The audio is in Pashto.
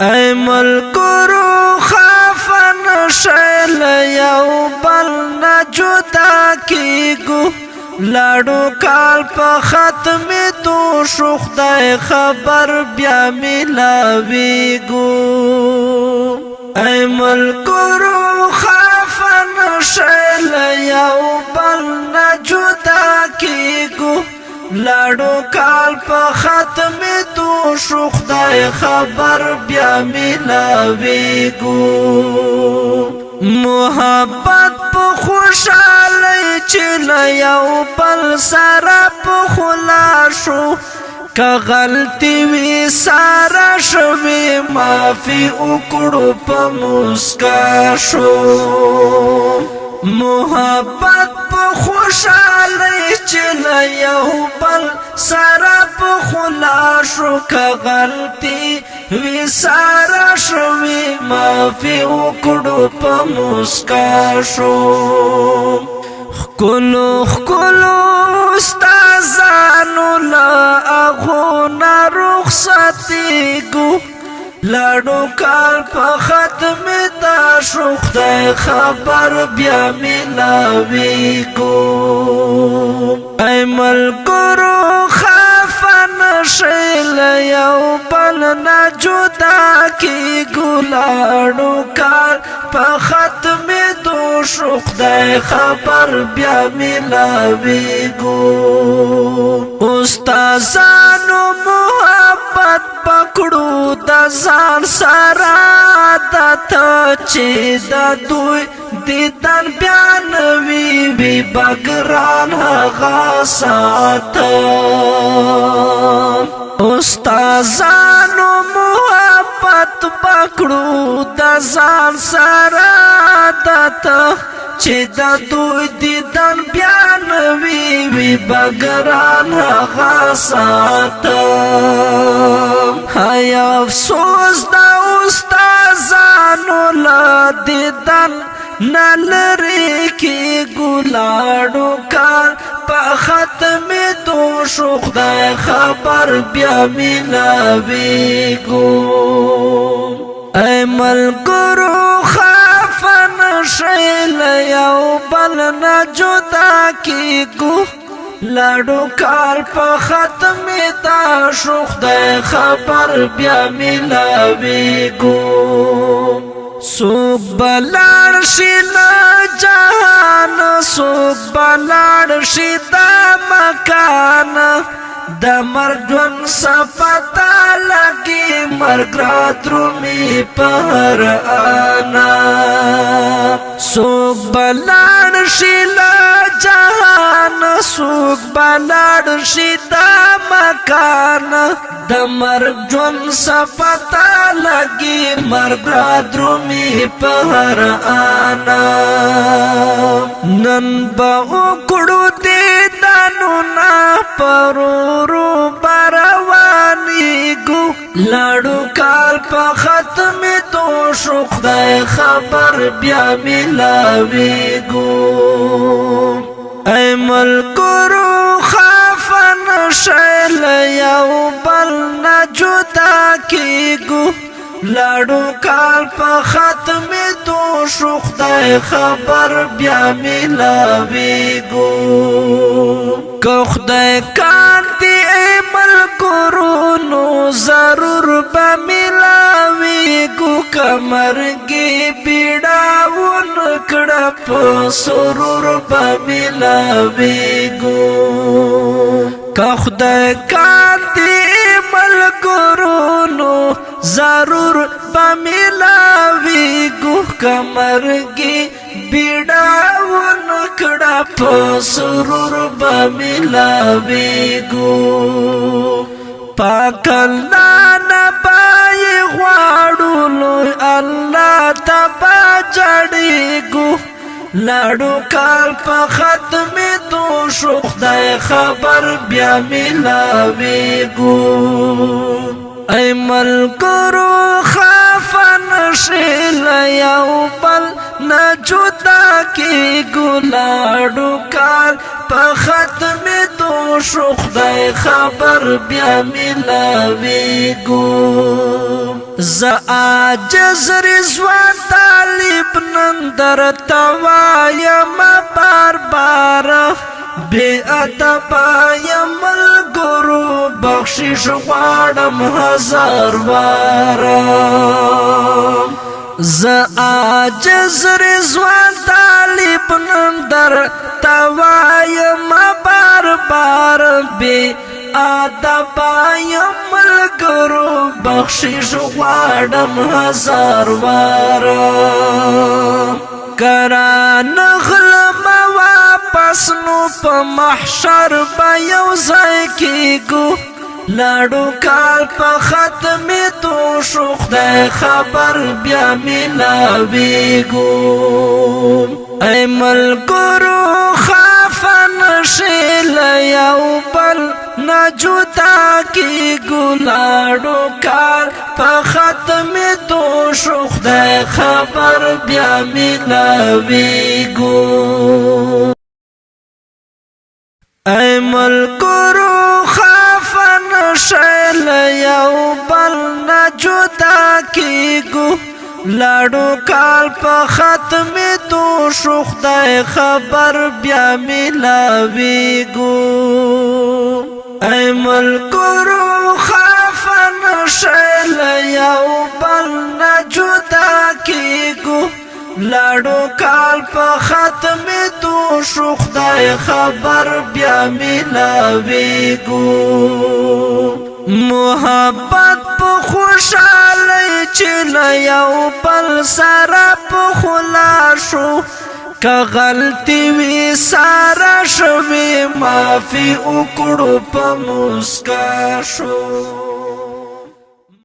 ای ملګرو خفن شل یو بل نه جدا کیږو لاړو کال په ختم تو شو خدای خبر بیا ملاویږو ای ملګرو خفن شل یو بل نه جدا کیږو لاړو کال په ختم تو شو خدای خبر بیا ملاویږو محبت په خوشالۍ چې له یو بل سره په خلا شو که غلطي وي ساره شوې معافي وکړو په مسکا شو محبت په خوشالۍ چې له یو بل سره په خلا شو که غلطي وي ساره شوې معافي وکړو په مسکا شو ښکلو ښکلو استادانو له هغو نه رخصتېږو لاړو کال په ختم تا شو خدای خبر بیا ملاویږو ای ملګرو خفه نشئ له یو بل نه جدا کیږو لاړو کال په ختم دو شو خدای خبر بیا ملاویږو استادانو محبت پکړو د ځان سره عادت چې د دوی دیدن بیا نوي وي بګران هغه ساعت استادانو محبت پکړو د ځان سره عادت چې د دوی دیدن بیا نوي وي بګران هغه ساعت هاي افسوس دا استادانو له دیدن نه لرې کېږو لاړو کال په ختم دو شو خدای خبر بیا ملاویږو ای ملګرو خفه نشئ له یو بل نه جدا کیږو لاړو کال په ختم تا شو خدای خبر بیا ملاویږو څوک به لاړ شي له جهان څوک به لاړ شي دا مکان د مرګ ژوند صفته لګي مرګ رادرومي په هر آنا څوک به لاړ شي له جهان څوک به لاړ شي دا مکان د مرګ ژوند صفته لګي مرګ رادرومي په هر آنا نن به وکړو دیدنو نه پرورو بروانیږو لاړو کال په ختم تو شو خدای خبر بیا ملاویږو ای ملګرو خفه نشئ له یو بل نه جدا کیږو لاړو کال په ختم تو شو خدای خبر بیا ملاویږو که خدای کاندي ای ملګرو نو ضرور به ملاویږو که مرګي بیړه ونکړه په سرور به ملاویږو که خدای کاندي ملګرو نو ضرور به ملاویږو که مرګي بیړه ونکړه په سرور به ملاویږو پاک الله نه پای غواړو لوی الله ته به جړېږو لاړو کال په ختم تو شو خدای خبر بیا ملاویږو ای ملګرو خفه نشئ له یو بل نه جدا کیږو لاړو کال په ختم تو تو شو خدای خبر بیا ملاویگو زه عاجز رضوان طالب نن درته وایم بار بار بے ادبا یم ملګرو بخشش غواړم هزار واره زه عاجز رضوان طالب نن درته وایم بار بار بے ادبا یم ملګرو بخشش غواړم هزار واره کران غلم واپس نو په محشر به یو ځای کېږو لاړو کال په ختم تو شو خدای خبر بیا ملاویږو ای ملګرو خفه نشئ له یو بل نه جدا کېږو لاړو کال په ختم تو شو خدای خبر بیا ملاویږو ای ملګرو خفه نشئ له یو بل نه جدا کېږو لاړو کال په ختم تو شو خدای خبر بیا ملاویږو ای ملګرو خفه نشئ له یو بل نه جدا کېږو لاړو کال په ختم تو شو خدای خبر بیا ملاویږو محبت په خوشحالۍ چې له یو بل سره پخلا شو که غلطي وي ساره شوې معافي وکړو په مسکا شو